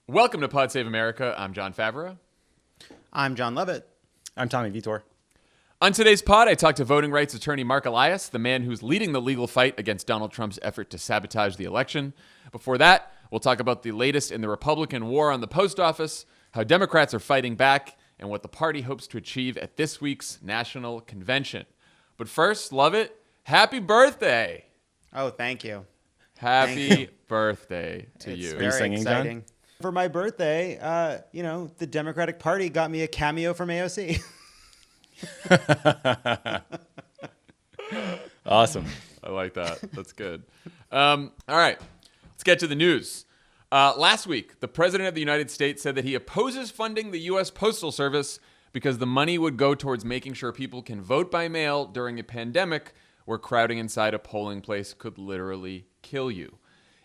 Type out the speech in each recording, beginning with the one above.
Welcome to Pod Save America. I'm Jon Favreau. I'm Jon Lovett. I'm Tommy Vietor. On today's pod, I talked to voting rights attorney Mark Elias, the man who's leading the legal fight against Donald Trump's effort to sabotage the election. Before that, we'll talk about the latest in the Republican war on the post office, how Democrats are fighting back, and what the party hopes to achieve at this week's national convention. But first, Lovett, happy birthday. Oh, thank you. Happy birthday to It's you. Are you very singing, exciting. John? For my birthday, the Democratic Party got me a cameo from AOC. Awesome. I like that. That's good. All right, let's get to the news. Last week, the President of the United States said that he opposes funding the U.S. Postal Service because the money would go towards making sure people can vote by mail during a pandemic where crowding inside a polling place could literally kill you.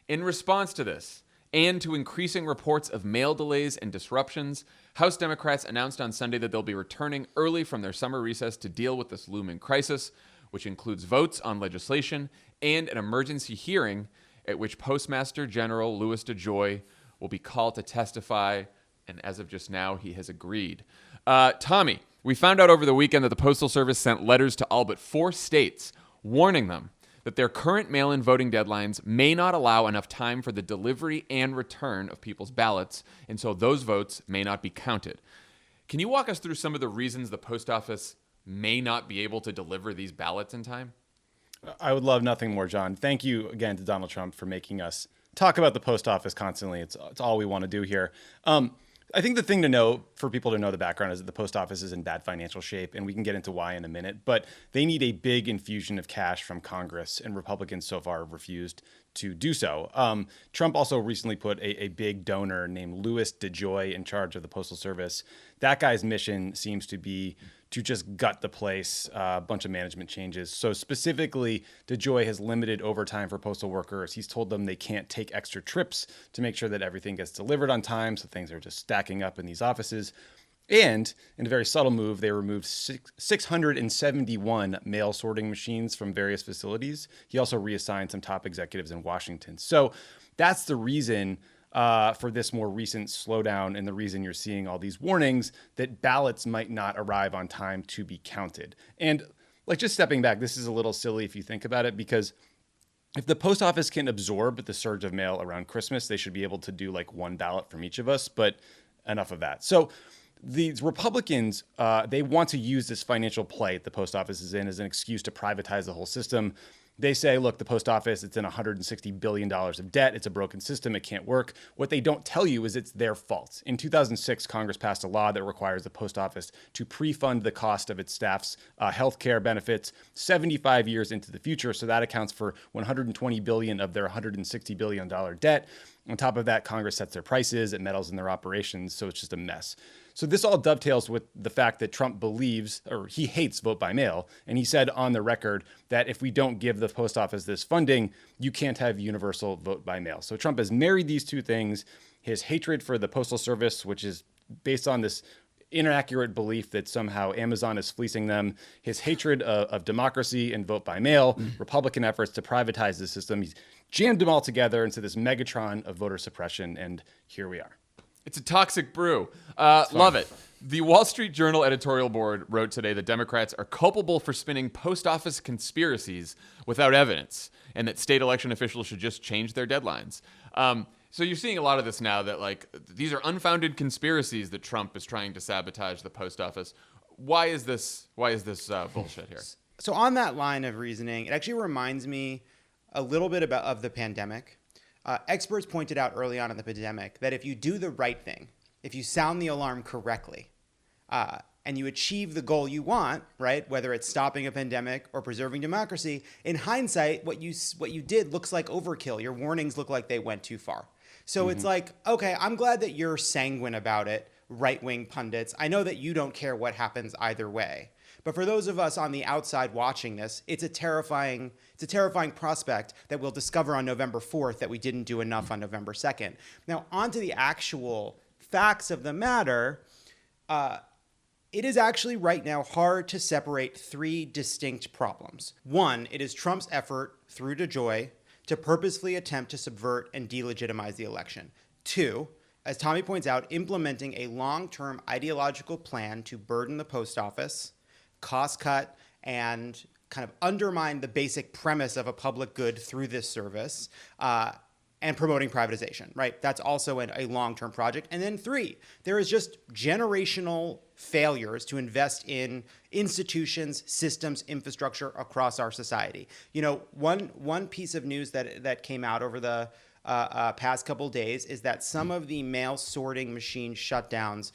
In response to this, and to increasing reports of mail delays and disruptions, House Democrats announced on Sunday that they'll be returning early from their summer recess to deal with this looming crisis, which includes votes on legislation and an emergency hearing at which Postmaster General DeJoy will be called to testify, and as of just now, he has agreed. Tommy, we found out over the weekend that the Postal Service sent letters to all but 4 states warning them that their current mail-in voting deadlines may not allow enough time for the delivery and return of people's ballots, and so those votes may not be counted. Can you walk us through some of the reasons the post office may not be able to deliver these ballots in time? I would love nothing more, John. Thank you again to Donald Trump for making us talk about the post office constantly. It's all we want to do here. I think the thing to know, for people to know the background, is that the post office is in bad financial shape, and we can get into why in a minute, but they need a big infusion of cash from Congress, and Republicans so far have refused to do so. Trump also recently put a big donor named DeJoy in charge of the Postal Service. That guy's mission seems to be to just gut the place, a bunch of management changes. So specifically, DeJoy has limited overtime for postal workers. He's told them they can't take extra trips to make sure that everything gets delivered on time, so things are just stacking up in these offices. And in a very subtle move, they removed 671 mail sorting machines from various facilities. He also reassigned some top executives in Washington. So that's the reason for this more recent slowdown, and the reason you're seeing all these warnings that ballots might not arrive on time to be counted. And just stepping back, this is a little silly if you think about it, because if the post office can absorb the surge of mail around Christmas, they should be able to do one ballot from each of us, but enough of that. So these Republicans, they want to use this financial plight the post office is in as an excuse to privatize the whole system. They say, look, the post office, it's in $160 billion of debt. It's a broken system. It can't work. What they don't tell you is it's their fault. In 2006, Congress passed a law that requires the post office to pre-fund the cost of its staff's health care benefits 75 years into the future. So that accounts for $120 billion of their $160 billion debt. On top of that, Congress sets their prices. It meddles in their operations. So it's just a mess. So this all dovetails with the fact that Trump believes, or he hates vote by mail. And he said on the record that if we don't give the post office this funding, you can't have universal vote by mail. So Trump has married these two things, his hatred for the Postal Service, which is based on this inaccurate belief that somehow Amazon is fleecing them, his hatred of democracy and vote by mail, Republican efforts to privatize the system. He's jammed them all together into this megatron of voter suppression. And here we are. It's a toxic brew. Love it. The Wall Street Journal editorial board wrote today that Democrats are culpable for spinning post office conspiracies without evidence, and that state election officials should just change their deadlines. So you're seeing a lot of this now, that these are unfounded conspiracies that Trump is trying to sabotage the post office. Why is this bullshit here? So on that line of reasoning, it actually reminds me a little bit of the pandemic. Experts pointed out early on in the pandemic that if you do the right thing, if you sound the alarm correctly, and you achieve the goal you want, right, whether it's stopping a pandemic or preserving democracy, in hindsight, what you did looks like overkill. Your warnings look like they went too far. So It's like, okay, I'm glad that you're sanguine about it, right-wing pundits. I know that you don't care what happens either way. But for those of us on the outside watching this, it's a terrifying prospect that we'll discover on November 4th that we didn't do enough on November 2nd. Now, on to the actual facts of the matter. It is actually right now hard to separate 3 distinct problems. 1, it is Trump's effort through DeJoy to purposefully attempt to subvert and delegitimize the election. 2, as Tommy points out, implementing a long-term ideological plan to burden the post office, cost cut, and kind of undermine the basic premise of a public good through this service, and promoting privatization, right? That's also a long-term project. And then 3, there is just generational failures to invest in institutions, systems, infrastructure across our society. You know, one piece of news that came out over the past couple days is that some of the mail sorting machine shutdowns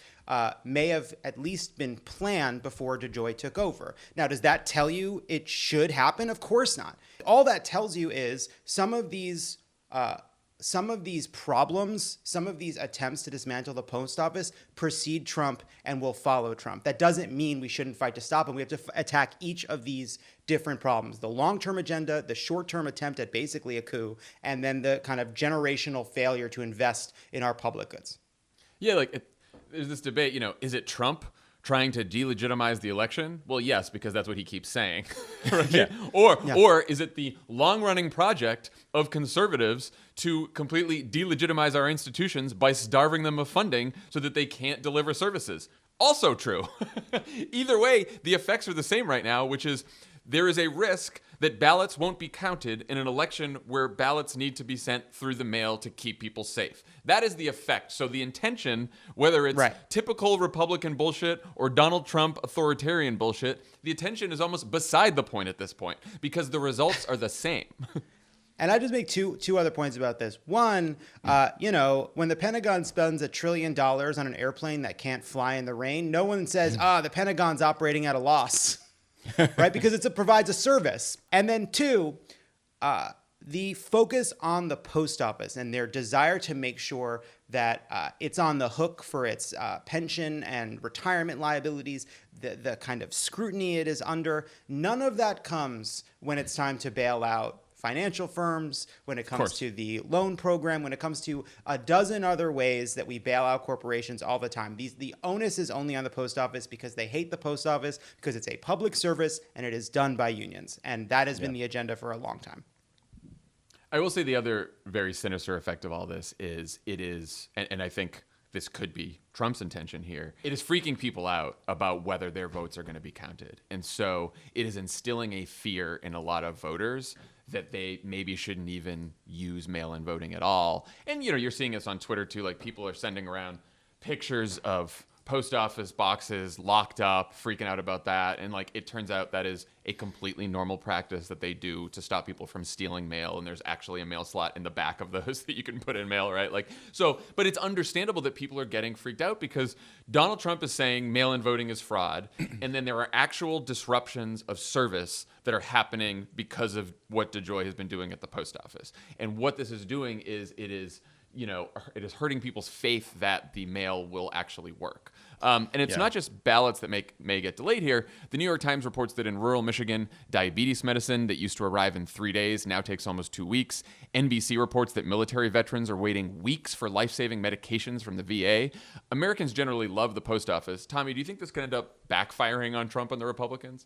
may have at least been planned before DeJoy took over. Now, does that tell you it should happen? Of course not. All that tells you is some of these problems, some of these attempts to dismantle the post office precede Trump and will follow Trump. That doesn't mean we shouldn't fight to stop them. We have to attack each of these different problems: the long-term agenda, the short-term attempt at basically a coup, and then the kind of generational failure to invest in our public goods. Yeah, there's this debate, is it Trump trying to delegitimize the election? Well, yes, because that's what he keeps saying. Right? Yeah. Or is it the long-running project of conservatives to completely delegitimize our institutions by starving them of funding so that they can't deliver services? Also true. Either way, the effects are the same right now, which is there is a risk that ballots won't be counted in an election where ballots need to be sent through the mail to keep people safe. That is the effect. So the intention, whether it's typical Republican bullshit or Donald Trump authoritarian bullshit, the intention is almost beside the point at this point because the results are the same. And I just make two other points about this. One, when the Pentagon spends $1 trillion on an airplane that can't fly in the rain, no one says, the Pentagon's operating at a loss. Right? Because it provides a service. And then 2, the focus on the post office and their desire to make sure that it's on the hook for its pension and retirement liabilities, the kind of scrutiny it is under, none of that comes when it's time to bail out financial firms, when it comes to the loan program, when it comes to a dozen other ways that we bail out corporations all the time. The onus is only on the post office because they hate the post office, because it's a public service and it is done by unions. And that has been the agenda for a long time. I will say the other very sinister effect of all this is and I think this could be Trump's intention here, it is freaking people out about whether their votes are going to be counted. And so it is instilling a fear in a lot of voters that they maybe shouldn't even use mail-in voting at all. And, you're seeing this on Twitter too, like people are sending around pictures of post office boxes locked up, freaking out about that. And it turns out that is a completely normal practice that they do to stop people from stealing mail. And there's actually a mail slot in the back of those that you can put in mail, right? But it's understandable that people are getting freaked out because Donald Trump is saying mail-in voting is fraud. And then there are actual disruptions of service that are happening because of what DeJoy has been doing at the post office. And what this is doing is it is hurting people's faith that the mail will actually work. And it's not just ballots that may get delayed here. The New York Times reports that in rural Michigan, diabetes medicine that used to arrive in 3 days now takes almost 2 weeks. NBC reports that military veterans are waiting weeks for life-saving medications from the VA. Americans generally love the post office. Tommy, do you think this could end up backfiring on Trump and the Republicans?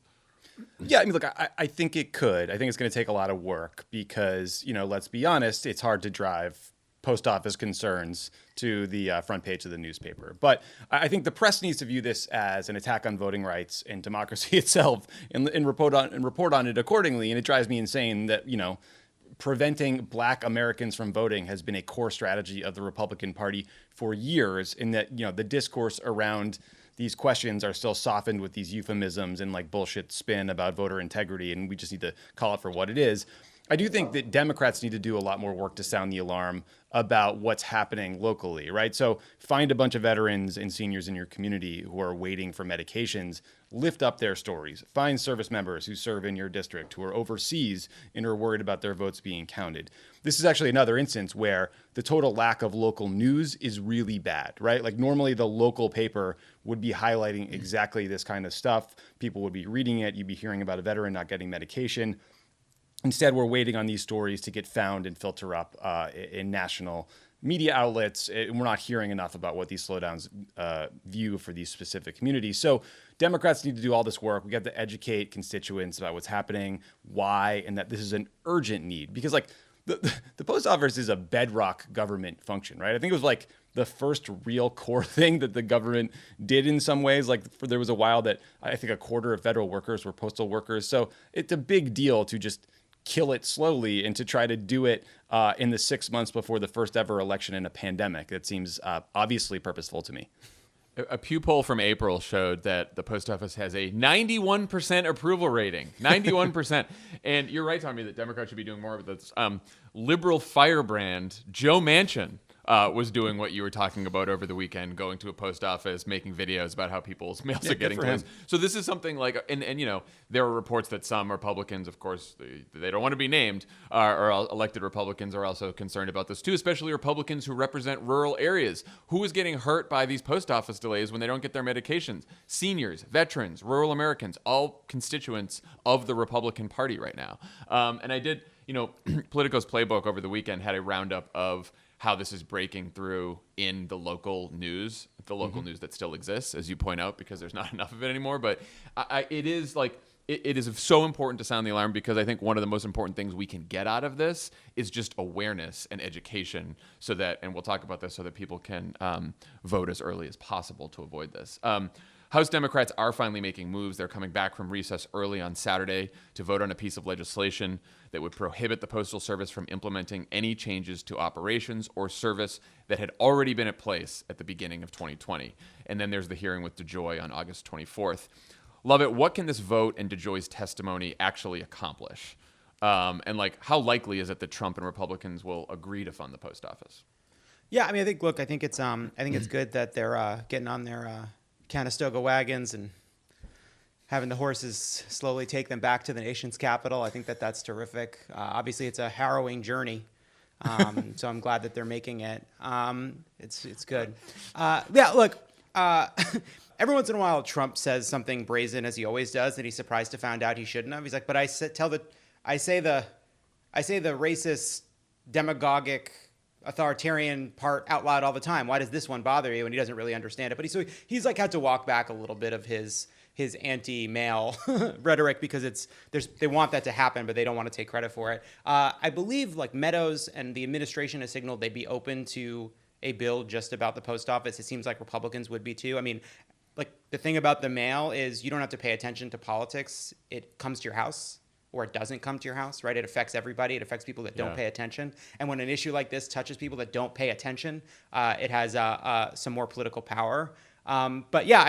Yeah, I mean, look, I think it could. I think it's going to take a lot of work because, let's be honest, it's hard to drive post office concerns to the front page of the newspaper. But I think the press needs to view this as an attack on voting rights and democracy itself and report on it accordingly. And it drives me insane that, preventing Black Americans from voting has been a core strategy of the Republican Party for years, in that, the discourse around these questions are still softened with these euphemisms and bullshit spin about voter integrity. And we just need to call it for what it is. I do think that Democrats need to do a lot more work to sound the alarm about what's happening locally, right? So find a bunch of veterans and seniors in your community who are waiting for medications, lift up their stories. Find service members who serve in your district who are overseas and are worried about their votes being counted. This is actually another instance where the total lack of local news is really bad, right? Normally the local paper would be highlighting exactly this kind of stuff. People would be reading it. You'd be hearing about a veteran not getting medication. Instead, we're waiting on these stories to get found and filter up in national media outlets. And we're not hearing enough about what these slowdowns view for these specific communities. So Democrats need to do all this work. We got to educate constituents about what's happening, why, and that this is an urgent need. Because the post office is a bedrock government function, right? I think it was the first real core thing that the government did in some ways. Like there was a while that I think a quarter of federal workers were postal workers. So it's a big deal to just kill it slowly and to try to do it in the 6 months before the first ever election in a pandemic. It seems obviously purposeful to me. A Pew poll from April showed that the post office has a 91% approval rating. 91%. And you're right, Tommy, that Democrats should be doing more of this. Liberal firebrand Joe Manchin was doing what you were talking about over the weekend, going to a post office, making videos about how people's mails are getting closed. So this is something like, and you know, there are reports that some Republicans, of course, they don't want to be named, or elected Republicans are also concerned about this too, especially Republicans who represent rural areas. Who is getting hurt by these post office delays when they don't get their medications? Seniors, veterans, rural Americans, all constituents of the Republican Party right now. And I did, you know, Politico's Playbook over the weekend had a roundup of how this is breaking through in the local news, news that still exists, as you point out, because there's not enough of it anymore. But it is like, it is so important to sound the alarm, because I think one of the most important things we can get out of this is just awareness and education, so that, and we'll talk about this, so that people can vote as early as possible to avoid this. House Democrats are finally making moves. They're coming back from recess early on Saturday to vote on a piece of legislation that would prohibit the Postal Service from implementing any changes to operations or service that had already been in place at the beginning of 2020. And then there's the hearing with DeJoy on August 24th. Lovett, what can this vote and DeJoy's testimony actually accomplish? And like, how likely is it that Trump and Republicans will agree to fund the post office? Yeah, I mean, I think it's good that they're getting on their Conestoga wagons and having the horses slowly take them back to the nation's capital. I think that's terrific. Obviously, it's a harrowing journey, so I'm glad that they're making it. It's good. Yeah, look, every once in a while, Trump says something brazen, as he always does, and he's surprised to find out he shouldn't have. He's like, but I say the racist, demagogic, authoritarian part out loud all the time. Why does this one bother you? And he doesn't really understand it. But he's like had to walk back a little bit of his anti-male rhetoric, because they want that to happen, but they don't want to take credit for it. I believe like Meadows and the administration has signaled they'd be open to a bill just about the post office. It seems like Republicans would be too. I mean, like the thing about the mail is you don't have to pay attention to politics. It comes to your house, or it doesn't come to your house, right? It affects everybody. It affects people that don't pay attention. And when an issue like this touches people that don't pay attention, it has some more political power. But yeah,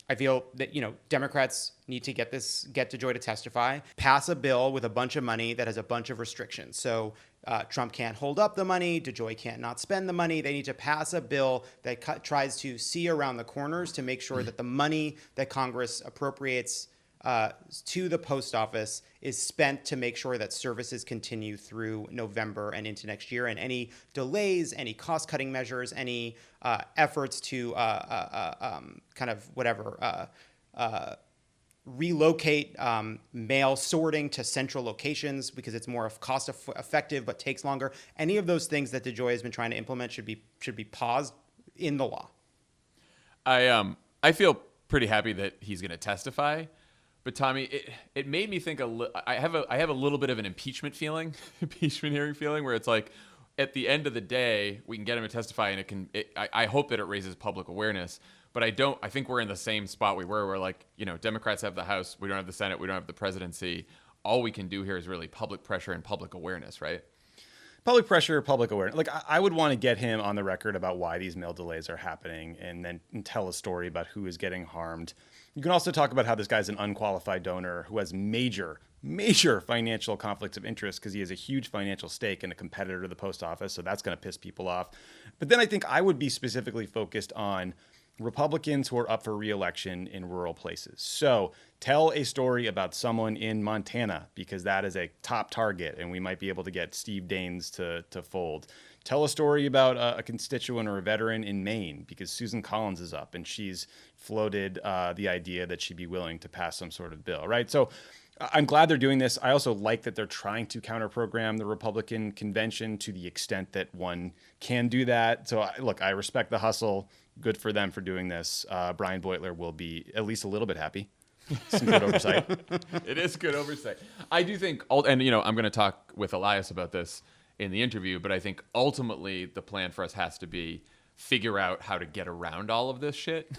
I feel that, you know, Democrats need to get DeJoy to testify, pass a bill with a bunch of money that has a bunch of restrictions. So Trump can't hold up the money. DeJoy can't not spend the money. They need to pass a bill that tries to see around the corners to make sure that the money that Congress appropriates to the post office is spent to make sure that services continue through November and into next year. And any delays, any cost-cutting measures, any efforts to relocate mail sorting to central locations because it's more cost-effective but takes longer. Any of those things that DeJoy has been trying to implement should be paused in the law. I feel pretty happy that he's going to testify. But Tommy, it made me think I have a little bit of an impeachment hearing feeling, where it's like, at the end of the day, we can get him to testify, and I hope that it raises public awareness. But I think we're in the same spot we were, where like, you know, Democrats have the House, we don't have the Senate, we don't have the presidency. All we can do here is really public pressure and public awareness, right? Public pressure, public awareness. Like, I would want to get him on the record about why these mail delays are happening, and then tell a story about who is getting harmed. You can also talk about how this guy's an unqualified donor who has major financial conflicts of interest, because he has a huge financial stake in a competitor to the post office. So that's going to piss people off. But then I think I would be specifically focused on Republicans who are up for re-election in rural places. So tell a story about someone in Montana, because that is a top target, and we might be able to get Steve Daines to fold. Tell a story about a constituent or a veteran in Maine, because Susan Collins is up and she's floated the idea that she'd be willing to pass some sort of bill, right? So I'm glad they're doing this. I also like that they're trying to counter-program the Republican convention to the extent that one can do that. So look, I respect the hustle. Good for them for doing this. Brian Beutler will be at least a little bit happy. Some good oversight. It is good oversight. I do think, and you know, I'm going to talk with Elias about this in the interview, but I think ultimately the plan for us has to be figure out how to get around all of this shit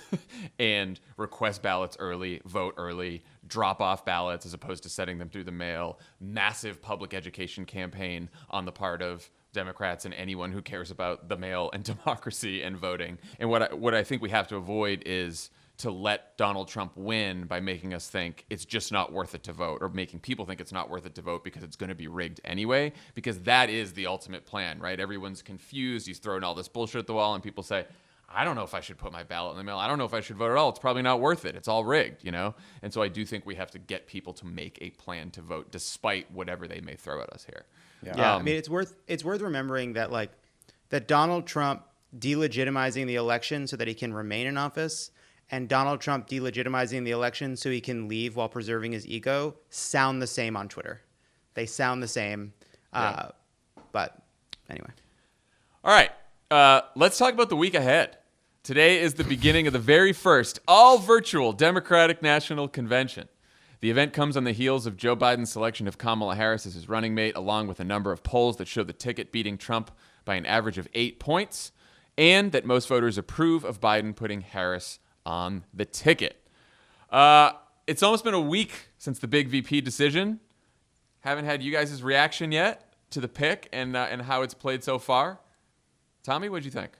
and request ballots early, vote early, drop off ballots as opposed to sending them through the mail, massive public education campaign on the part of Democrats and anyone who cares about the mail and democracy and voting. And what I think we have to avoid is to let Donald Trump win by making us think it's just not worth it to vote, or making people think it's not worth it to vote because it's going to be rigged anyway, because that is the ultimate plan, right? Everyone's confused. He's throwing all this bullshit at the wall, and people say, I don't know if I should put my ballot in the mail. I don't know if I should vote at all. It's probably not worth it. It's all rigged, you know? And so I do think we have to get people to make a plan to vote despite whatever they may throw at us here. Yeah, I mean, it's worth remembering that, like, that Donald Trump delegitimizing the election so that he can remain in office, and Donald Trump delegitimizing the election so he can leave while preserving his ego sound the same on Twitter. They sound the same. But anyway. All right. Let's talk about the week ahead. Today is the beginning of the very first all-virtual Democratic National Convention. The event comes on the heels of Joe Biden's selection of Kamala Harris as his running mate, along with a number of polls that show the ticket beating Trump by an average of 8 points, and that most voters approve of Biden putting Harris on the ticket. It's almost been a week since the big VP decision. Haven't had you guys' reaction yet to the pick and how it's played so far. Tommy, what'd you think?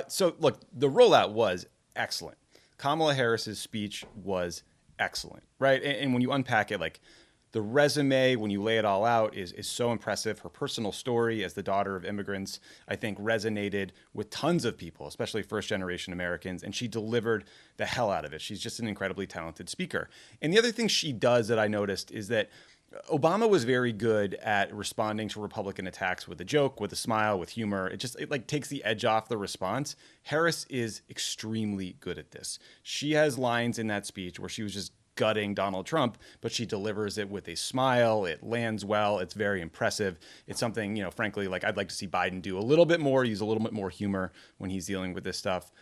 So look, the rollout was excellent. Kamala Harris's speech was excellent, right? And when you unpack it, like, the resume, when you lay it all out, is so impressive. Her personal story as the daughter of immigrants, I think, resonated with tons of people, especially first-generation Americans, and she delivered the hell out of it. She's just an incredibly talented speaker. And the other thing she does that I noticed is that Obama was very good at responding to Republican attacks with a joke, with a smile, with humor. It like takes the edge off the response. Harris is extremely good at this. She has lines in that speech where she was just gutting Donald Trump, but she delivers it with a smile. It lands well. It's very impressive. It's something, you know, frankly, like, I'd like to see Biden do a little bit more, use a little bit more humor when he's dealing with this stuff.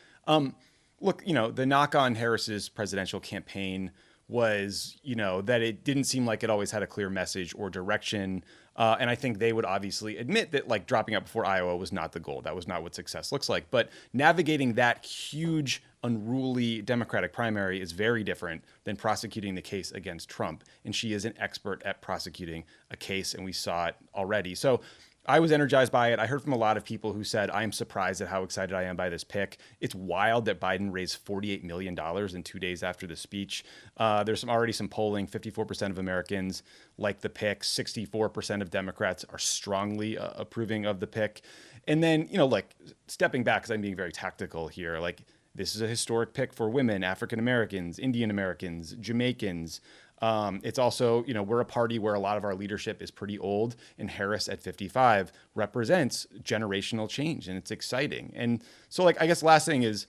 Look, you know, the knock on Harris's presidential campaign was, you know, that it didn't seem like it always had a clear message or direction. And I think they would obviously admit that, like, dropping out before Iowa was not the goal. That was not what success looks like. But navigating that huge, unruly Democratic primary is very different than prosecuting the case against Trump. And she is an expert at prosecuting a case, and we saw it already. So I was energized by it. I heard from a lot of people who said, I am surprised at how excited I am by this pick. It's wild that Biden raised $48 million in 2 days after the speech. There's already some polling. 54% of Americans like the pick. 64% of Democrats are strongly approving of the pick. And then, you know, like, stepping back, because I'm being very tactical here, like, this is a historic pick for women, African Americans, Indian Americans, Jamaicans. It's also, you know, we're a party where a lot of our leadership is pretty old, and Harris at 55 represents generational change, and it's exciting. And so, like, I guess last thing is,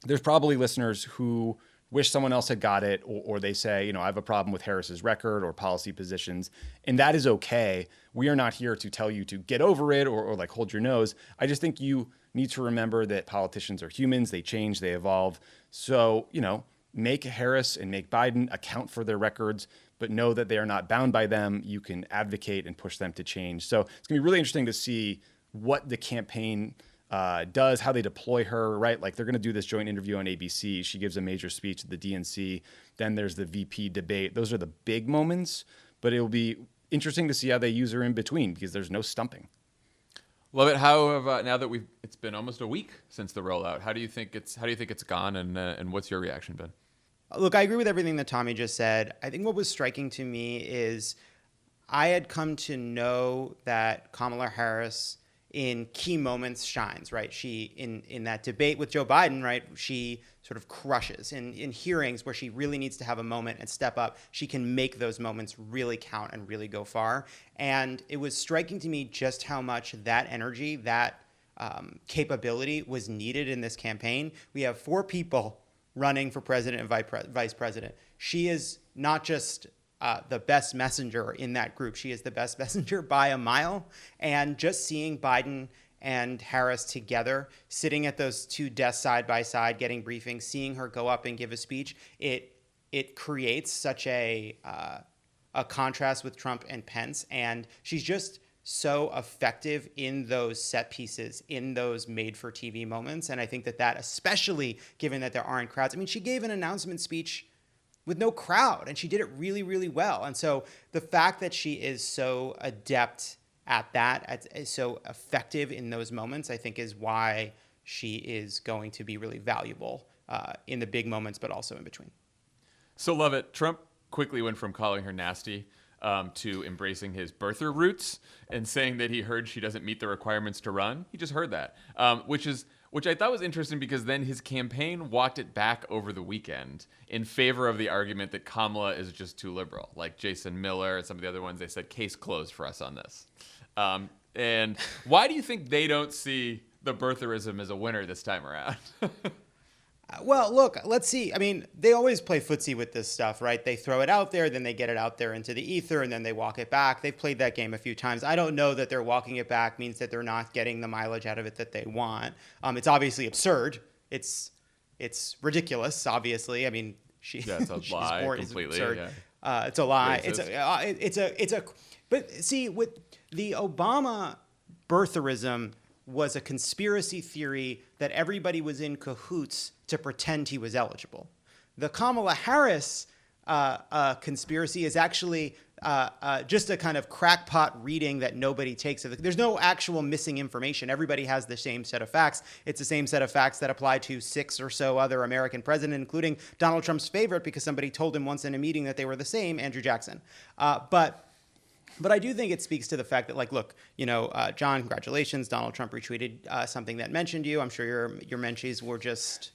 there's probably listeners who wish someone else had got it, or they say, you know, I have a problem with Harris's record or policy positions, and that is okay. We are not here to tell you to get over it or like hold your nose. I just think you need to remember that politicians are humans. They change, they evolve. So, you know, make Harris and make Biden account for their records, but know that they are not bound by them. You can advocate and push them to change. So it's going to be really interesting to see what the campaign does, how they deploy her, right? Like, they're going to do this joint interview on ABC. She gives a major speech at the DNC. Then there's the VP debate. Those are the big moments, but it will be interesting to see how they use her in between, because there's no stumping. Love it. How have now that it's been almost a week since the rollout? How do you think it's gone, and what's your reaction been? Look, I agree with everything that Tommy just said. I think what was striking to me is I had come to know that Kamala Harris in key moments shines, right? She, in that debate with Joe Biden, right, she sort of crushes. In hearings where she really needs to have a moment and step up, she can make those moments really count and really go far. And it was striking to me just how much that energy, that capability was needed in this campaign. We have 4 people running for president and vice president. She is not just the best messenger in that group. She is the best messenger by a mile. And just seeing Biden and Harris together, sitting at those 2 desks side by side, getting briefings, seeing her go up and give a speech, it creates such a contrast with Trump and Pence. And she's just so effective in those set pieces, in those made-for-TV moments. And I think that especially given that there aren't crowds. I mean, she gave an announcement speech with no crowd, and she did it really, really well. And so the fact that she is so adept at that, is so effective in those moments, I think is why she is going to be really valuable in the big moments, but also in between. So Lovett, Trump quickly went from calling her nasty to embracing his birther roots and saying that he heard she doesn't meet the requirements to run. He just heard that, which I thought was interesting because then his campaign walked it back over the weekend in favor of the argument that Kamala is just too liberal. Like Jason Miller and some of the other ones, they said case closed for us on this. And why do you think they don't see the birtherism as a winner this time around? Well, look, let's see. I mean, they always play footsie with this stuff, right? They throw it out there, then they get it out there into the ether, and then they walk it back. They've played that game a few times. I don't know that they're walking it back means that they're not getting the mileage out of it that they want. It's obviously absurd. It's ridiculous, obviously. I mean, she's a lie completely. Yeah. It's a lie. But see, with the Obama birtherism was a conspiracy theory that everybody was in cahoots to pretend he was eligible. The Kamala Harris conspiracy is actually just a kind of crackpot reading that nobody takes. There's no actual missing information. Everybody has the same set of facts. It's the same set of facts that apply to 6 or so other American presidents, including Donald Trump's favorite, because somebody told him once in a meeting that they were the same, Andrew Jackson. But I do think it speaks to the fact that, like, look, John, congratulations. Donald Trump retweeted something that mentioned you. I'm sure your mentions were just...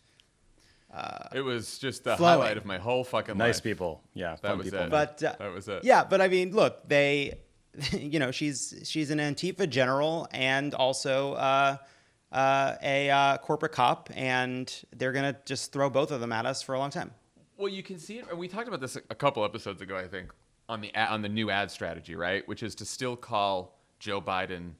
it was just the flowing. highlight of my whole fucking life. Nice people. Yeah. That was people. it. But, that was it. Yeah, but I mean, look, they, she's an Antifa general and also a corporate cop, and they're going to just throw both of them at us for a long time. Well, you can see it. And we talked about this a couple episodes ago, I think, on the new ad strategy, right? Which is to still call Joe Biden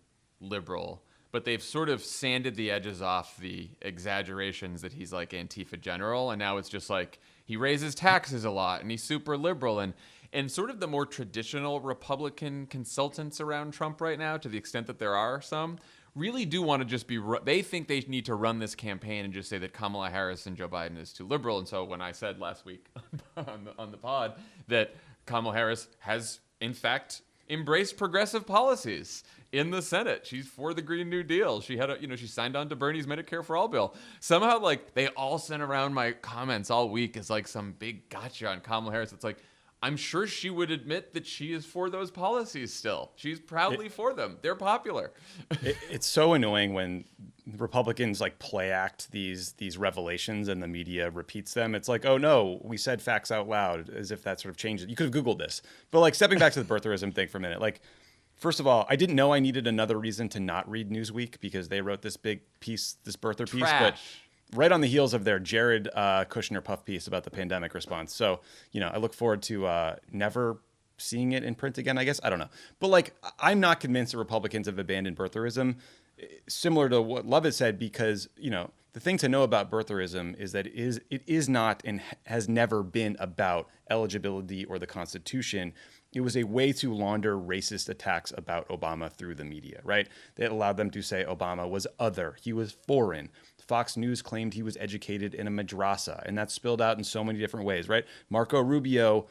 liberal, but they've sort of sanded the edges off the exaggerations that he's like Antifa general, and now it's just like he raises taxes a lot and he's super liberal, and sort of the more traditional Republican consultants around Trump right now, to the extent that there are some, really do want to just be, they think they need to run this campaign and just say that Kamala Harris and Joe Biden is too liberal. And so when I said last week on the pod that Kamala Harris has, in fact, embraced progressive policies in the Senate. She's for the Green New Deal. She had she signed on to Bernie's Medicare for All bill. Somehow, like, they all sent around my comments all week as like some big gotcha on Kamala Harris. It's like, I'm sure she would admit that she is for those policies still. She's proudly for them. They're popular. It's so annoying when Republicans like play act these revelations and the media repeats them. It's like, oh no, we said facts out loud, as if that sort of changed it. You could have Googled this. But like, stepping back to the birtherism thing for a minute, like, first of all, I didn't know I needed another reason to not read Newsweek because they wrote this big piece, this birther piece. But right on the heels of their Jared Kushner puff piece about the pandemic response. So, I look forward to never seeing it in print again, I guess. I don't know. But like, I'm not convinced that Republicans have abandoned birtherism, similar to what Lovett said, because, the thing to know about birtherism is that it is not and has never been about eligibility or the Constitution. It was a way to launder racist attacks about Obama through the media, right? It allowed them to say Obama was other. He was foreign. Fox News claimed he was educated in a madrasa, and that spilled out in so many different ways, right? Marco Rubio,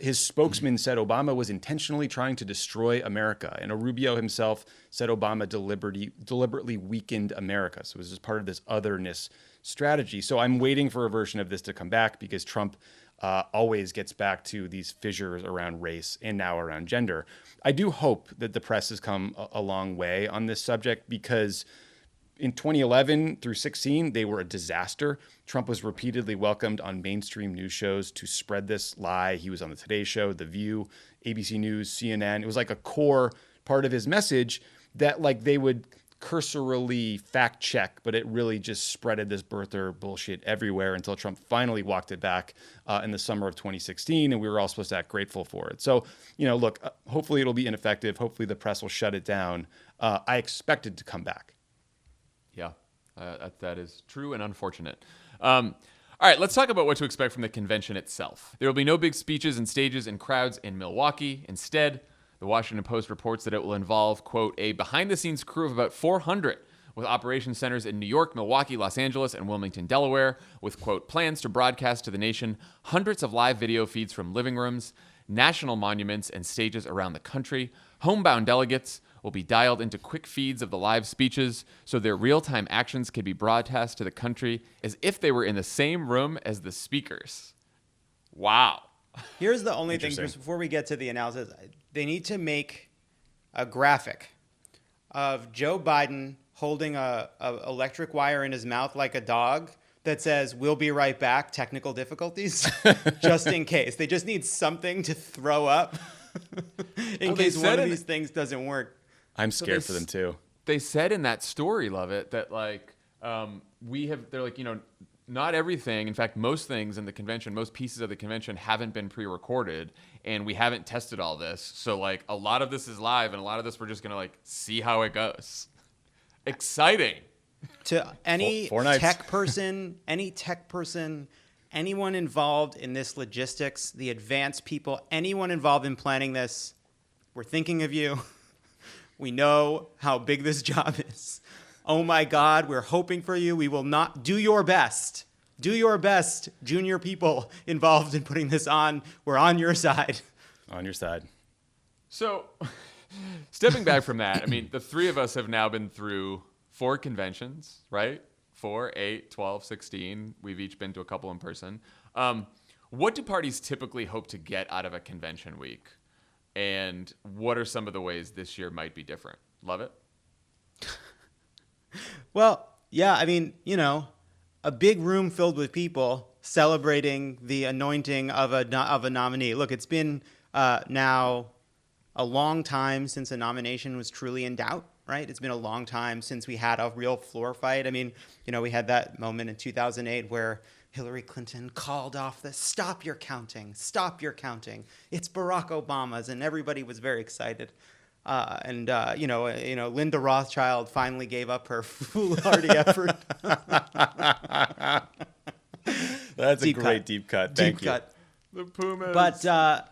his spokesman, said Obama was intentionally trying to destroy America, and Rubio himself said Obama deliberately weakened America. So it was just part of this otherness strategy. So I'm waiting for a version of this to come back because Trump always gets back to these fissures around race and now around gender. I do hope that the press has come a long way on this subject because in 2011 through 16, they were a disaster. Trump was repeatedly welcomed on mainstream news shows to spread this lie. He was on the Today Show, The View, ABC News, CNN. It was like a core part of his message that like they would cursorily fact check, but it really just spreaded this birther bullshit everywhere until Trump finally walked it back in the summer of 2016, and we were all supposed to act grateful for it. So, look, hopefully it'll be ineffective. Hopefully the press will shut it down. I expect it to come back. Yeah, that is true and unfortunate. All right, let's talk about what to expect from the convention itself. There will be no big speeches and stages and crowds in Milwaukee. Instead, The Washington Post reports that it will involve, quote, a behind-the-scenes crew of about 400 with operation centers in New York, Milwaukee, Los Angeles, and Wilmington, Delaware, with, quote, plans to broadcast to the nation hundreds of live video feeds from living rooms, national monuments, and stages around the country. Homebound delegates will be dialed into quick feeds of the live speeches so their real-time actions can be broadcast to the country as if they were in the same room as the speakers. Wow. Here's the only thing, just before we get to the analysis. They need to make a graphic of Joe Biden holding a electric wire in his mouth like a dog that says, "We'll be right back, technical difficulties," just in case. They just need something to throw up in case one of these things doesn't work. I'm scared for them too. They said in that story, Lovett, that like they're like, not everything, in fact, most things in the convention, most pieces of the convention haven't been pre-recorded, and we haven't tested all this. So like a lot of this is live, and a lot of this we're just gonna like see how it goes. Exciting. To any tech person, anyone involved in this logistics, the advanced people, anyone involved in planning this, we're thinking of you. We know how big this job is. Oh my God, we're hoping for you. We will not do your best. Do your best, junior people involved in putting this on. We're on your side. On your side. So, stepping back from that, I mean, the three of us have now been through 4 conventions, right? 4, 8, 12, 16. We've each been to a couple in person. What do parties typically hope to get out of a convention week? And what are some of the ways this year might be different? Love it? Well, yeah, I mean, a big room filled with people celebrating the anointing of a nominee. Look, it's been now a long time since a nomination was truly in doubt, right? It's been a long time since we had a real floor fight. I mean, we had that moment in 2008 where Hillary Clinton called off the stop your counting. It's Barack Obama's, and everybody was very excited. Linda Rothschild finally gave up her foolhardy effort. That's a great deep cut. Thank you. The Pumas. But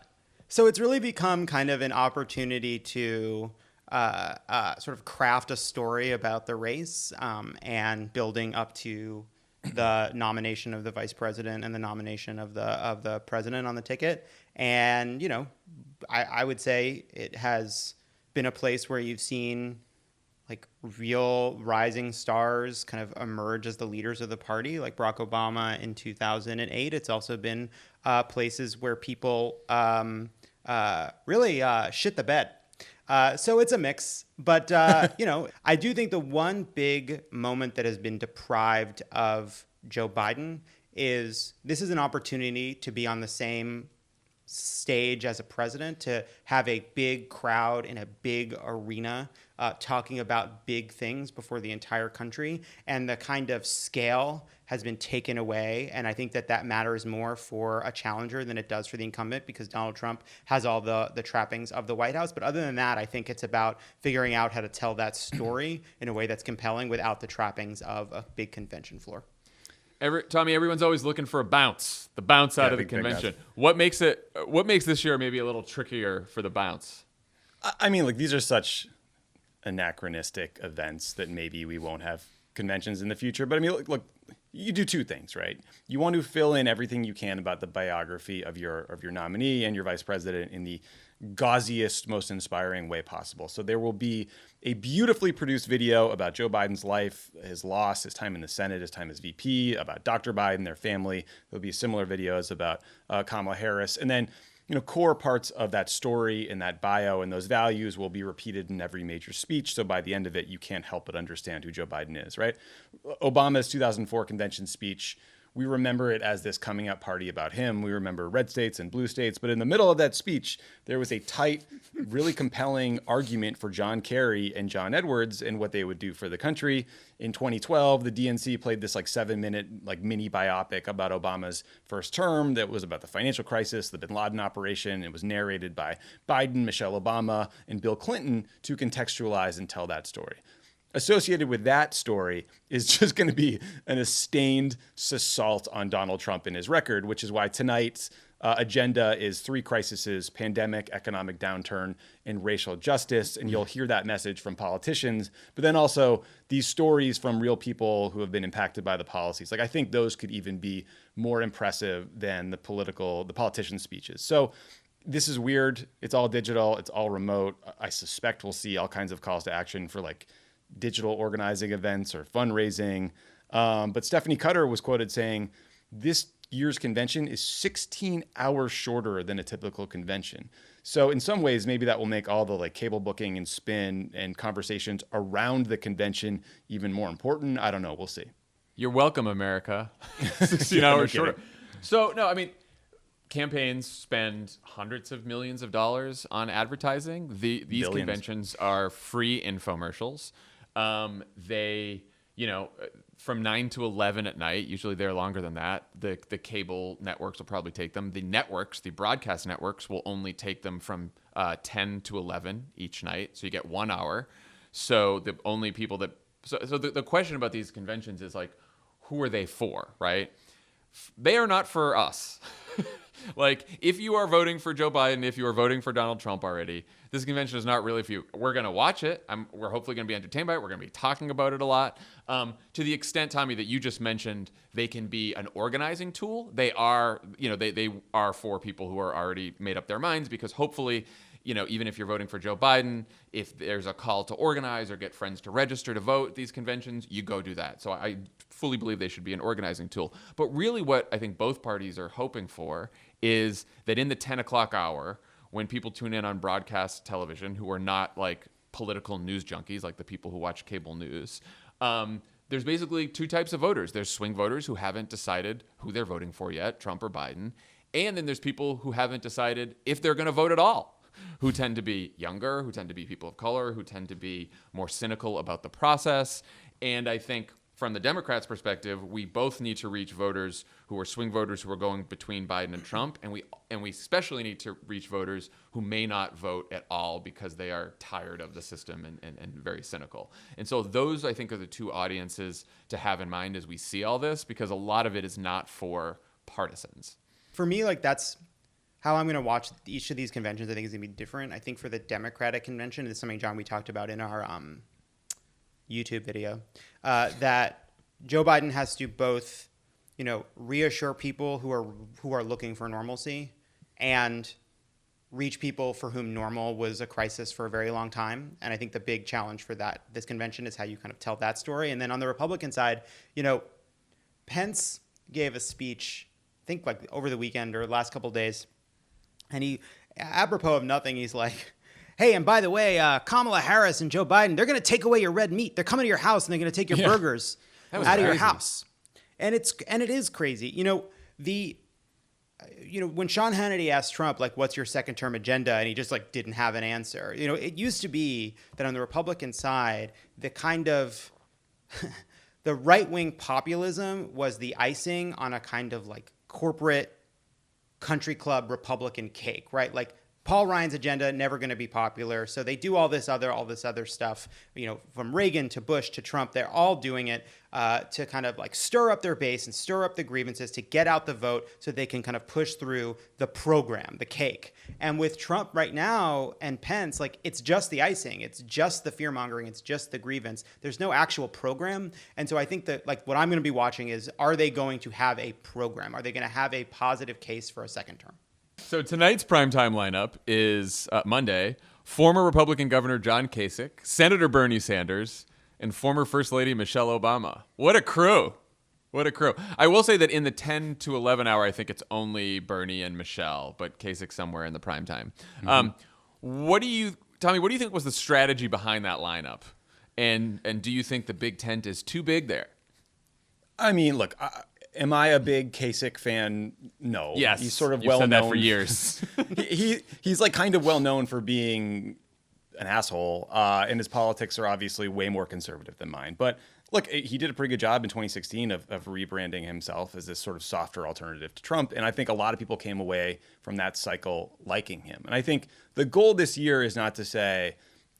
so it's really become kind of an opportunity to sort of craft a story about the race and building up to the nomination of the vice president and the nomination of the president on the ticket. And, I would say it has been a place where you've seen like real rising stars kind of emerge as the leaders of the party, like Barack Obama in 2008. It's also been places where people really shit the bed. So it's a mix. But, I do think the one big moment that has been deprived of Joe Biden is this is an opportunity to be on the same stage as a president, to have a big crowd in a big arena talking about big things before the entire country. And the kind of scale has been taken away. And I think that matters more for a challenger than it does for the incumbent, because Donald Trump has all the trappings of the White House. But other than that, I think it's about figuring out how to tell that story in a way that's compelling without the trappings of a big convention floor. Tommy, everyone's always looking for the bounce out of the convention. What makes this year maybe a little trickier for the bounce? I mean, these are such anachronistic events that maybe we won't have conventions in the future. But I mean, look, you do 2 things, right? You want to fill in everything you can about the biography of your nominee and your vice president in the gauziest, most inspiring way possible. So there will be a beautifully produced video about Joe Biden's life, his loss, his time in the Senate, his time as VP, about Dr. Biden, their family. There'll be similar videos about Kamala Harris. And then, core parts of that story and that bio and those values will be repeated in every major speech. So by the end of it, you can't help but understand who Joe Biden is, right? Obama's 2004 convention speech, we remember it as this coming out party about him. We remember red states and blue states. But in the middle of that speech, there was a tight, really compelling argument for John Kerry and John Edwards and what they would do for the country. In 2012, the DNC played this 7-minute mini biopic about Obama's first term that was about the financial crisis, the bin Laden operation. It was narrated by Biden, Michelle Obama, and Bill Clinton to contextualize and tell that story. Associated with that story is just going to be an sustained assault on Donald Trump and his record, which is why tonight's agenda is 3 crises: pandemic, economic downturn, and racial justice. And you'll hear that message from politicians, but then also these stories from real people who have been impacted by the policies. Like, I think those could even be more impressive than the politician speeches. So this is weird. It's all digital. It's all remote. I suspect we'll see all kinds of calls to action for like digital organizing events or fundraising. But Stephanie Cutter was quoted saying, this year's convention is 16 hours shorter than a typical convention. So in some ways, maybe that will make all the like cable booking and spin and conversations around the convention even more important. I don't know. We'll see. You're welcome, America. 16 hours shorter. So, no, I mean, campaigns spend hundreds of millions of dollars on advertising. These Billions. Conventions are free infomercials. They, from 9 to 11 at night, usually they're longer than that. The cable networks will probably take them. The broadcast networks will only take them from 10 to 11 each night. So you get 1 hour. So the only people that, so the question about these conventions is like, who are they for, right? They are not for us. Like, if you are voting for Joe Biden, if you are voting for Donald Trump already, this convention is not really for you. We're going to watch it. We're hopefully going to be entertained by it. We're going to be talking about it a lot. To the extent, Tommy, that you just mentioned, they can be an organizing tool. They are, they are for people who are already made up their minds, because hopefully, even if you're voting for Joe Biden, if there's a call to organize or get friends to register to vote at these conventions, you go do that. So I fully believe they should be an organizing tool. But really what I think both parties are hoping for is that in the 10 o'clock hour, when people tune in on broadcast television who are not like political news junkies, like the people who watch cable news, there's basically 2 types of voters. There's swing voters who haven't decided who they're voting for yet, Trump or Biden. And then there's people who haven't decided if they're going to vote at all, who tend to be younger, who tend to be people of color, who tend to be more cynical about the process. And I think from the Democrats' perspective, we both need to reach voters who are swing voters who are going between Biden and Trump, and we especially need to reach voters who may not vote at all because they are tired of the system and very cynical. And so those, I think, are the 2 audiences to have in mind as we see all this, because a lot of it is not for partisans. For me, like, that's how I'm going to watch each of these conventions. I think is going to be different. I think for the Democratic convention, it's something, John, we talked about in our YouTube video, that Joe Biden has to both, reassure people who are looking for normalcy and reach people for whom normal was a crisis for a very long time. And I think the big challenge for this convention is how you kind of tell that story. And then on the Republican side, Pence gave a speech, I think like over the weekend or last couple of days, and he, apropos of nothing, he's like, hey, and by the way, Kamala Harris and Joe Biden, they're going to take away your red meat. They're coming to your house and they're going to take your burgers out of your house. And it is crazy. When Sean Hannity asked Trump, like, what's your second term agenda? And he just like didn't have an answer. It used to be that on the Republican side, the kind of the right-wing populism was the icing on a kind of like corporate country club Republican cake, right? Like, Paul Ryan's agenda never going to be popular, so they do all this other stuff. From Reagan to Bush to Trump, they're all doing it to kind of like stir up their base and stir up the grievances to get out the vote, so they can kind of push through the program, the cake. And with Trump right now and Pence, like, it's just the icing, it's just the fear mongering, it's just the grievance. There's no actual program, and so I think that like what I'm going to be watching is, are they going to have a program? Are they going to have a positive case for a second term? So tonight's primetime lineup is Monday, former Republican Governor John Kasich, Senator Bernie Sanders, and former First Lady Michelle Obama. What a crew. What a crew. I will say that in the 10 to 11 hour, I think it's only Bernie and Michelle, but Kasich somewhere in the primetime. Mm-hmm. Tommy, what do you think was the strategy behind that lineup? And do you think the big tent is too big there? I mean, look, am I a big Kasich fan? No. Yes. He's sort of well known. You've said that for years. He's like kind of well known for being an asshole, and his politics are obviously way more conservative than mine. But look, he did a pretty good job in 2016 of rebranding himself as this sort of softer alternative to Trump. And I think a lot of people came away from that cycle liking him. And I think the goal this year is not to say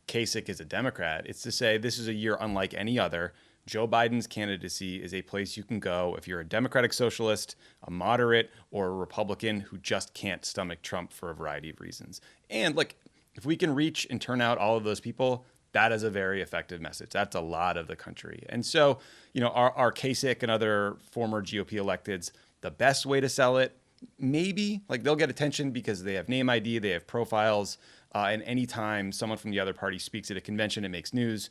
Kasich is a Democrat. It's to say this is a year unlike any other, Joe Biden's candidacy is a place you can go if you're a Democratic socialist, a moderate, or a Republican who just can't stomach Trump for a variety of reasons. And like, if we can reach and turn out all of those people, that is a very effective message. That's a lot of the country. And so, our Kasich and other former GOP electeds, the best way to sell it, maybe, like, they'll get attention because they have name ID, they have profiles, and anytime someone from the other party speaks at a convention, it makes news.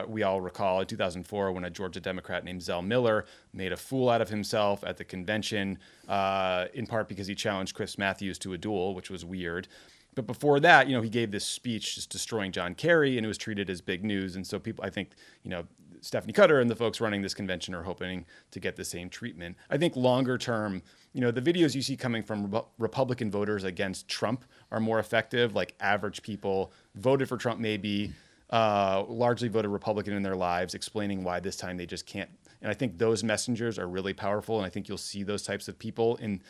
We all recall in 2004 when a Georgia Democrat named Zell Miller made a fool out of himself at the convention, in part because he challenged Chris Matthews to a duel, which was weird. But before that, he gave this speech just destroying John Kerry, and it was treated as big news. And so people, I think, Stephanie Cutter and the folks running this convention are hoping to get the same treatment. I think longer term, the videos you see coming from Republican voters against Trump are more effective. Like, average people voted for Trump, maybe largely voted Republican in their lives, explaining why this time they just can't. And I think those messengers are really powerful. And I think you'll see those types of people in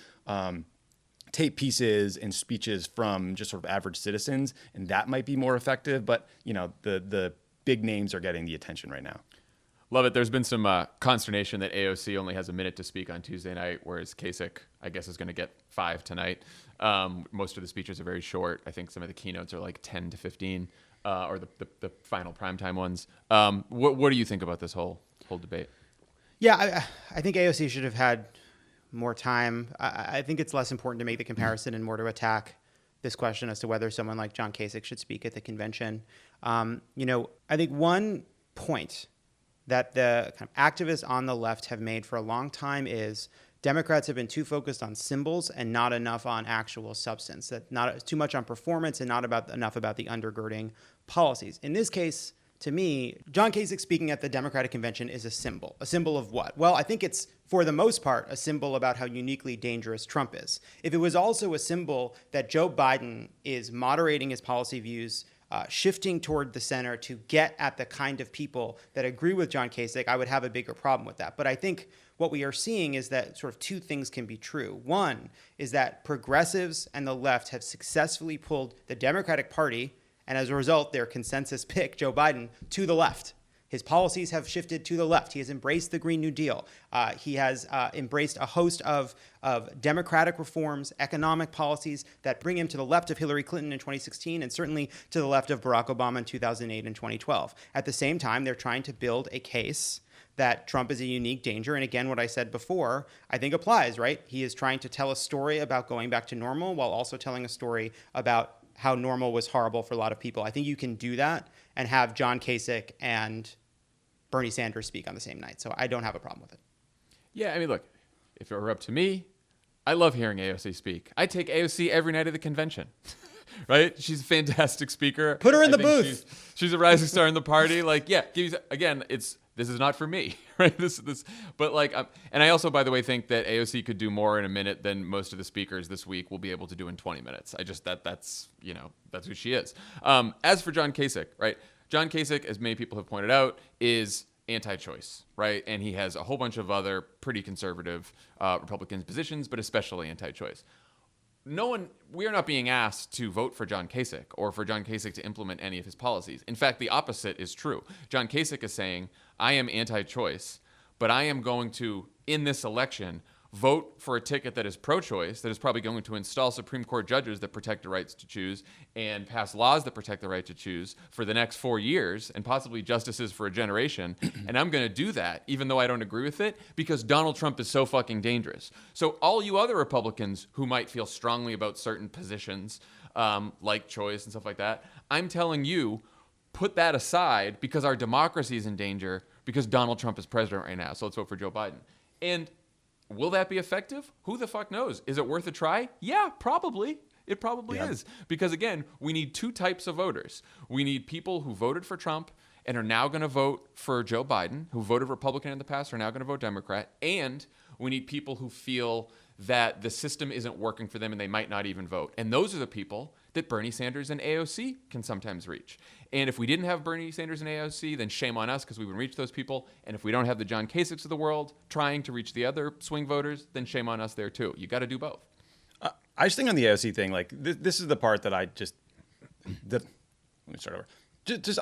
tape pieces and speeches from just sort of average citizens, and that might be more effective. But the big names are getting the attention right now. Love it. There's been some consternation that AOC only has a minute to speak on Tuesday night, whereas Kasich, I guess, is going to get 5 tonight. Most of the speeches are very short. I think some of the keynotes are like 10 to 15, or the final primetime ones. What do you think about this whole debate? Yeah, I think AOC should have had more time. I think it's less important to make the comparison and more to attack this question as to whether someone like John Kasich should speak at the convention. I think one point that the kind of activists on the left have made for a long time is Democrats have been too focused on symbols and not enough on actual substance, that not too much on performance and not enough about the undergirding policies. In this case, to me, John Kasich speaking at the Democratic convention is a symbol. A symbol of what? Well, I think it's, for the most part, a symbol about how uniquely dangerous Trump is. If it was also a symbol that Joe Biden is moderating his policy views, shifting toward the center to get at the kind of people that agree with John Kasich, I would have a bigger problem with that. But I think what we are seeing is that sort of two things can be true. One is that progressives and the left have successfully pulled the Democratic Party, and as a result, their consensus pick, Joe Biden, to the left. His policies have shifted to the left. He has embraced the Green New Deal. He has embraced a host of democratic reforms, economic policies that bring him to the left of Hillary Clinton in 2016 and certainly to the left of Barack Obama in 2008 and 2012. At the same time, they're trying to build a case that Trump is a unique danger. And again, what I said before, I think applies, right? He is trying to tell a story about going back to normal while also telling a story about how normal was horrible for a lot of people. I think you can do that and have John Kasich and Bernie Sanders speak on the same night. So I don't have a problem with it. Yeah, I mean, look, if it were up to me, I love hearing AOC speak. I take AOC every night of the convention, right? She's a fantastic speaker. Put her in the booth. She's a rising star in the party. Like, yeah, again, this is not for me, right? But like, and I also, by the way, think that AOC could do more in a minute than most of the speakers this week will be able to do in 20 minutes. That's who she is. As for John Kasich, right? John Kasich, as many people have pointed out, is anti-choice, right? And he has a whole bunch of other pretty conservative Republican positions, but especially anti-choice. We are not being asked to vote for John Kasich or for John Kasich to implement any of his policies. In fact, the opposite is true. John Kasich is saying, I am anti-choice, but I am going to, in this election, vote for a ticket that is pro-choice, that is probably going to install Supreme Court judges that protect the rights to choose and pass laws that protect the right to choose for the next 4 years and possibly justices for a generation. And I'm going to do that, even though I don't agree with it, because Donald Trump is so fucking dangerous. So all you other Republicans who might feel strongly about certain positions, like choice and stuff like that, I'm telling you, put that aside because our democracy is in danger because Donald Trump is president right now. So let's vote for Joe Biden. And will that be effective? Who the fuck knows? Is it worth a try? Yeah, probably. It probably is. Because again, we need two types of voters. We need people who voted for Trump and are now going to vote for Joe Biden, who voted Republican in the past are now going to vote Democrat. And we need people who feel that the system isn't working for them and they might not even vote. And those are the people that Bernie Sanders and AOC can sometimes reach. And if we didn't have Bernie Sanders and AOC, then shame on us because we would reach those people. And if we don't have the John Kasichs of the world trying to reach the other swing voters, then shame on us there too. You got to do both. I just think on the AOC thing, like this is the part that let me start over. Just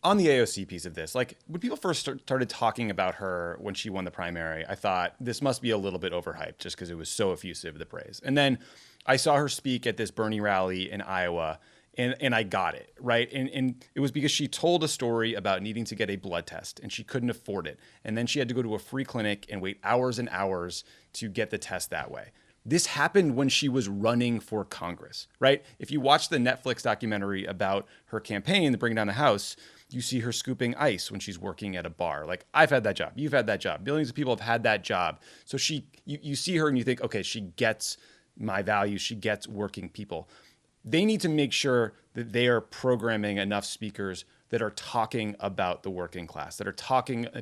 On the AOC piece of this, like when people first started talking about her when she won the primary, I thought this must be a little bit overhyped just because it was so effusive, the praise. And then I saw her speak at this Bernie rally in Iowa, and I got it, right? And it was because she told a story about needing to get a blood test, and she couldn't afford it. And then she had to go to a free clinic and wait hours and hours to get the test that way. This happened when she was running for Congress, right? If you watch the Netflix documentary about her campaign, the Bring Down the House, you see her scooping ice when she's working at a bar. Like, I've had that job. You've had that job. Billions of people have had that job. So you see her and you think, okay, she gets my values. She gets working people. They need to make sure that they are programming enough speakers that are talking about the working class, that are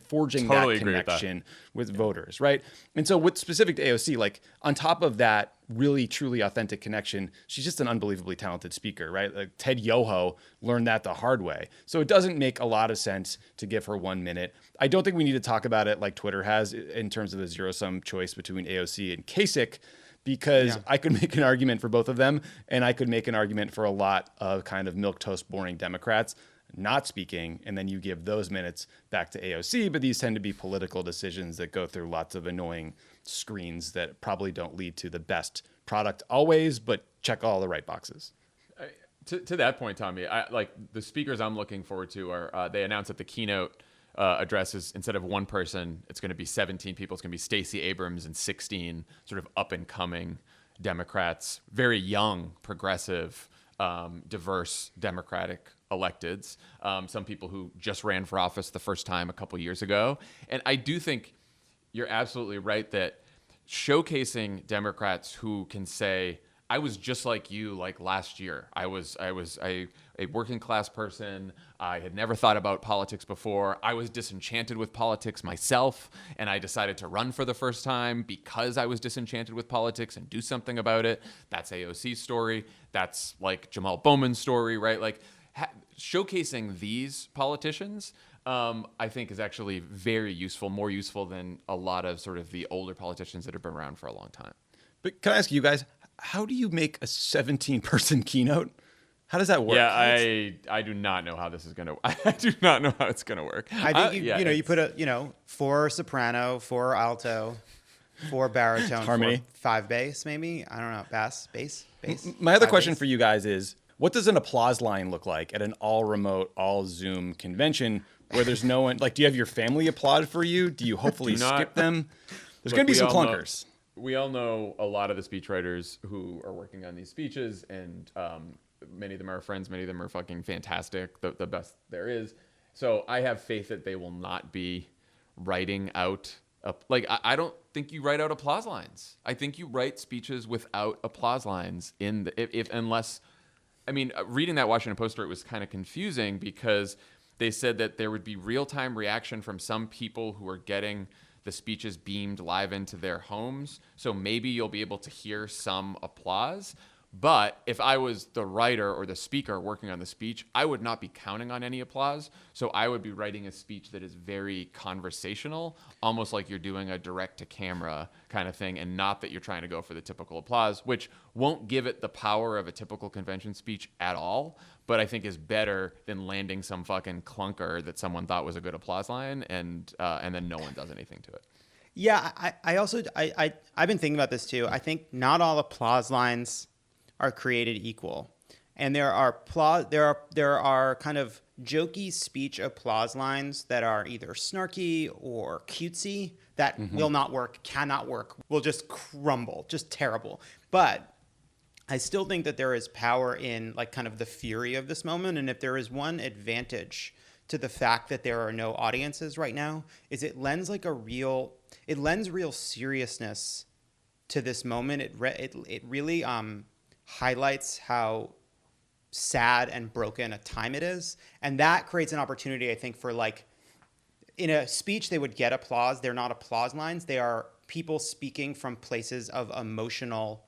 forging that connection with voters, right? And so what's specific to AOC, like on top of that really, truly authentic connection, she's just an unbelievably talented speaker, right? Like Ted Yoho learned that the hard way. So it doesn't make a lot of sense to give her 1 minute. I don't think we need to talk about it like Twitter has in terms of the zero-sum choice between AOC and Kasich, because I could make an argument for both of them, and I could make an argument for a lot of kind of milquetoast boring Democrats not speaking, and then you give those minutes back to AOC, but these tend to be political decisions that go through lots of annoying screens that probably don't lead to the best product always, but check all the right boxes. To that point, Tommy, like the speakers I'm looking forward to are they announced that the keynote addresses, instead of one person, it's going to be 17 people. It's going to be Stacey Abrams and 16 sort of up and coming Democrats, very young, progressive, diverse Democratic electeds, some people who just ran for office the first time a couple years ago. And I do think you're absolutely right that showcasing Democrats who can say, I was just like you, like last year. I was a working class person. I had never thought about politics before. I was disenchanted with politics myself, and I decided to run for the first time because I was disenchanted with politics and do something about it. That's AOC's story. That's like Jamal Bowman's story, right? Like showcasing these politicians, I think is actually very useful, more useful than a lot of sort of the older politicians that have been around for a long time. But can I ask you guys, how do you make a 17-person keynote? How does that work? Yeah, I do not know how this is going to. I do not know how it's going to work. I think you put 4 soprano, 4 alto, 4 baritone, harmony, 5 bass, maybe. I don't know, bass. My other question for you guys is, what does an applause line look like at an all remote, all Zoom convention where there's no one? Like, do you have your family applaud for you? Do you hopefully skip them? There's going to be some clunkers. We all know a lot of the speechwriters who are working on these speeches, and many of them are our friends. Many of them are fucking fantastic, the best there is. So I have faith that they will not be writing out. I don't think you write out applause lines. I think you write speeches without applause lines unless. I mean, reading that Washington Post story, it was kind of confusing because they said that there would be real-time reaction from some people who are getting the speeches beamed live into their homes. So maybe you'll be able to hear some applause. But if I was the writer or the speaker working on the speech, I would not be counting on any applause. So I would be writing a speech that is very conversational, almost like you're doing a direct-to-camera kind of thing, and not that you're trying to go for the typical applause, which won't give it the power of a typical convention speech at all, but I think is better than landing some fucking clunker that someone thought was a good applause line, and then no one does anything to it. Yeah, I've been thinking about this too. I think not all applause lines are created equal, and there are kind of jokey speech applause lines that are either snarky or cutesy that will not work, cannot work, will just crumble, just terrible. But I still think that there is power in like kind of the fury of this moment, and if there is one advantage to the fact that there are no audiences right now, is it lends real seriousness to this moment. It really highlights how sad and broken a time it is. And that creates an opportunity, I think, for like, in a speech, they would get applause. They're not applause lines. They are people speaking from places of emotional,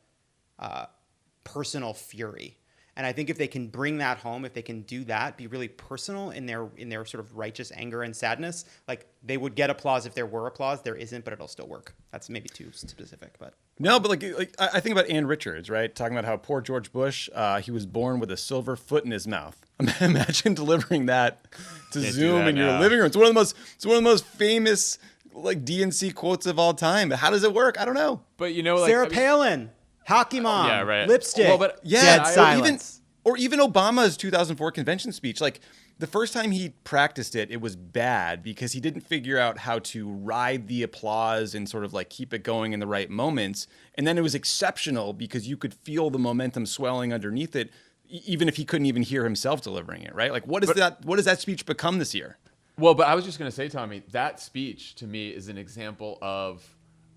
personal fury. And I think if they can bring that home, if they can do that, be really personal in their sort of righteous anger and sadness, like they would get applause if there were applause. There isn't, but it'll still work. That's maybe too specific, but no, but like I think about Ann Richards, right? Talking about how poor George Bush, he was born with a silver foot in his mouth. Imagine delivering that to Zoom in your living room. It's one of the most famous like DNC quotes of all time. How does it work? I don't know. But you know, like Sarah Palin, hockey mom, yeah, right. lipstick, Well, but dead silence. Or even Obama's 2004 convention speech. Like the first time he practiced it, it was bad because he didn't figure out how to ride the applause and sort of like keep it going in the right moments. And then it was exceptional because you could feel the momentum swelling underneath it, even if he couldn't even hear himself delivering it, right? Like what does that speech become this year? Well, but I was just going to say, Tommy, that speech to me is an example of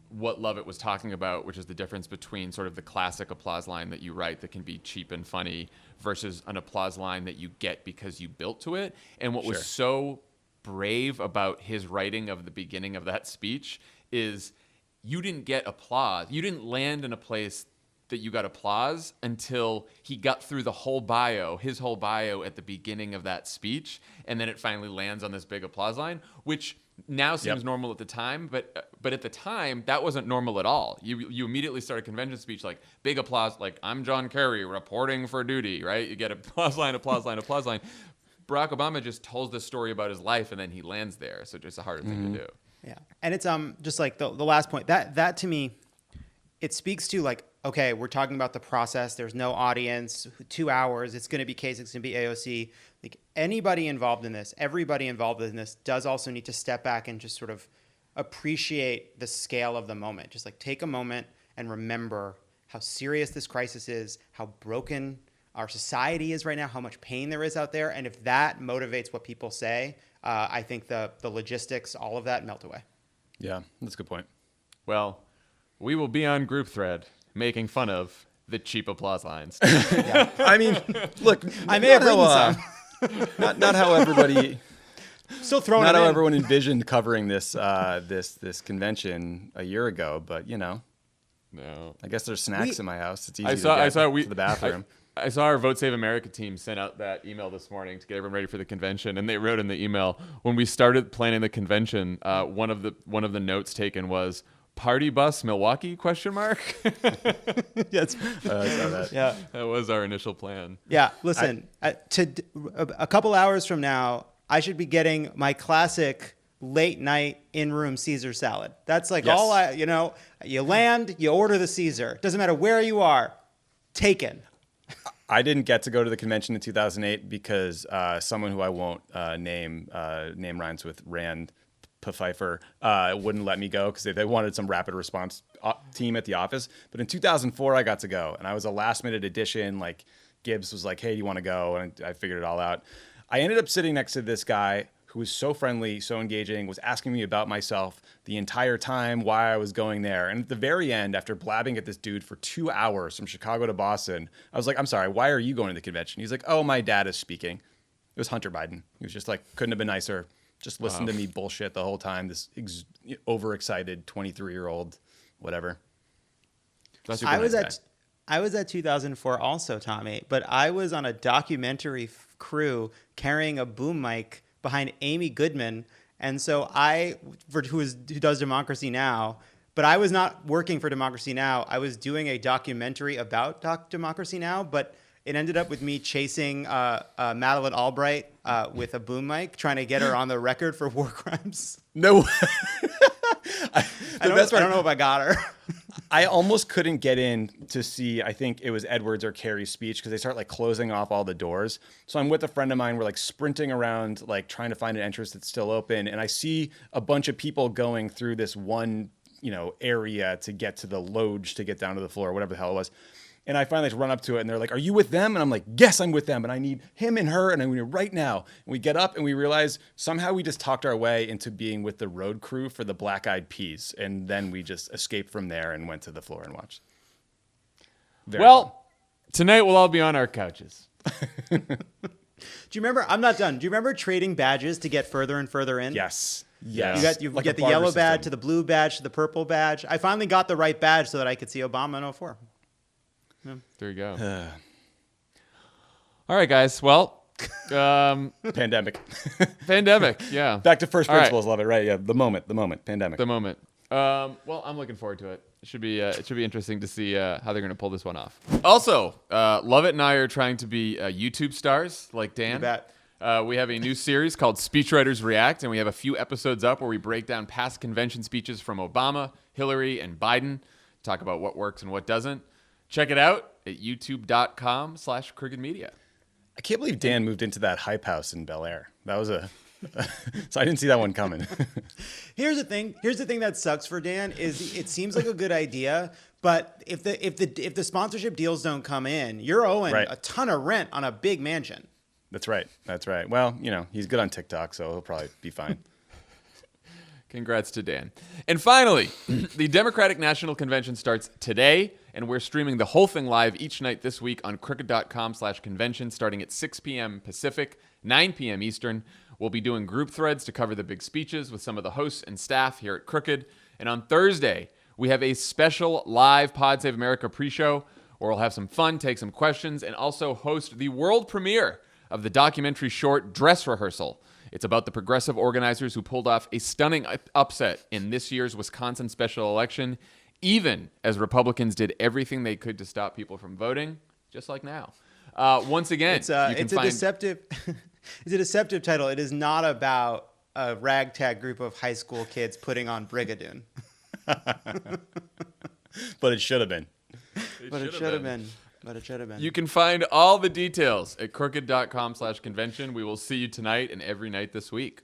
what Lovett was talking about, which is the difference between sort of the classic applause line that you write that can be cheap and funny versus an applause line that you get because you built to it. And what was so brave about his writing of the beginning of that speech is you didn't get applause. You didn't land in a place that you got applause until he got through his whole bio at the beginning of that speech. And then it finally lands on this big applause line, which now seems normal at the time, but at the time that wasn't normal at all. You immediately start a convention speech like big applause, like I'm John Kerry reporting for duty, right? You get applause line, applause line, applause line. Barack Obama just tells this story about his life and then he lands there, so just a harder thing to do. Yeah, and it's just like the last point that to me, it speaks to like, okay, we're talking about the process. There's no audience, 2 hours. It's going to be Kasich, it's going to be AOC. Like anybody involved in this, everybody involved in this does also need to step back and just sort of appreciate the scale of the moment. Just like take a moment and remember how serious this crisis is, how broken our society is right now, how much pain there is out there. And if that motivates what people say, I think the logistics, all of that melt away. Yeah, that's a good point. Well, we will be on group thread making fun of the cheap applause lines. Yeah. I mean, look, I may have written some. Not how everybody, still throwing. Not it how in. everyone envisioned covering this this convention a year ago, but you know, No, I guess there's snacks in my house. It's easy I to saw get to the bathroom. I saw our Vote Save America team sent out that email this morning to get everyone ready for the convention, and they wrote in the email when we started planning the convention, one of the notes taken was "Party bus Milwaukee?" ? Yes. Yeah. That was our initial plan. Yeah. Listen, a couple hours from now, I should be getting my classic late night in-room Caesar salad. That's like all you land, you order the Caesar. Doesn't matter where you are, taken. I didn't get to go to the convention in 2008 because someone who I won't name rhymes with Rand Pfeiffer wouldn't let me go because they wanted some rapid response team at the office. But in 2004, I got to go, and I was a last minute addition. Like Gibbs was like, "Hey, do you want to go?" And I figured it all out. I ended up sitting next to this guy who was so friendly, so engaging, was asking me about myself the entire time, why I was going there. And at the very end, after blabbing at this dude for 2 hours from Chicago to Boston, I was like, "I'm sorry, why are you going to the convention?" He's like, "Oh, my dad is speaking." It was Hunter Biden. He was just like, couldn't have been nicer. Just listen to me bullshit the whole time. This overexcited 23-year-old, whatever. I was at 2004 also, Tommy, but I was on a documentary crew carrying a boom mic behind Amy Goodman, and so who does Democracy Now!, but I was not working for Democracy Now! I was doing a documentary about Democracy Now!, but it ended up with me chasing Madeleine Albright with a boom mic, trying to get her on the record for war crimes. No. I don't know if I got her. I almost couldn't get in to see, I think it was Edwards or Kerry's speech because they start like closing off all the doors. So I'm with a friend of mine. We're like sprinting around, like trying to find an entrance that's still open. And I see a bunch of people going through this one, area to get to the loge to get down to the floor, whatever the hell it was. And I finally run up to it and they're like, "Are you with them?" And I'm like, "Yes, I'm with them. And I need him and her. And I need right now." And we get up and we realize somehow we just talked our way into being with the road crew for the Black Eyed Peas. And then we just escaped from there and went to the floor and watched. Tonight we'll all be on our couches. Do you remember? I'm not done. Do you remember trading badges to get further and further in? Yes. You get the yellow badge to the blue badge to the purple badge. I finally got the right badge so that I could see Obama in 2004. There you go. All right, guys. Well, Pandemic. pandemic. Yeah. Back to first All right. principles. Love it. Right. Yeah. The moment. Pandemic. The moment. Well, I'm looking forward to it. It should be interesting to see how they're going to pull this one off. Also, Lovett and I are trying to be YouTube stars like Dan. You bet. We have a new series called Speechwriters React, and we have a few episodes up where we break down past convention speeches from Obama, Hillary, and Biden, talk about what works and what doesn't. Check it out at youtube.com/crookedmedia. I can't believe Dan moved into that hype house in Bel Air. That was so I didn't see that one coming. Here's the thing that sucks for Dan is it seems like a good idea, but if the sponsorship deals don't come in, you're owing Right. a ton of rent on a big mansion. That's right. Well, he's good on TikTok, so he'll probably be fine. Congrats to Dan. And finally, the Democratic National Convention starts today, and we're streaming the whole thing live each night this week on crooked.com/convention starting at 6 p.m. Pacific, 9 p.m. Eastern. We'll be doing group threads to cover the big speeches with some of the hosts and staff here at Crooked. And on Thursday, we have a special live Pod Save America pre-show where we'll have some fun, take some questions, and also host the world premiere of the documentary short Dress Rehearsal. It's about the progressive organizers who pulled off a stunning upset in this year's Wisconsin special election, even as Republicans did everything they could to stop people from voting, just like now. Once again, It's a deceptive it's a deceptive title. It is not about a ragtag group of high school kids putting on Brigadoon. But it should have been. But it should have been. You can find all the details at crooked.com/convention. We will see you tonight and every night this week.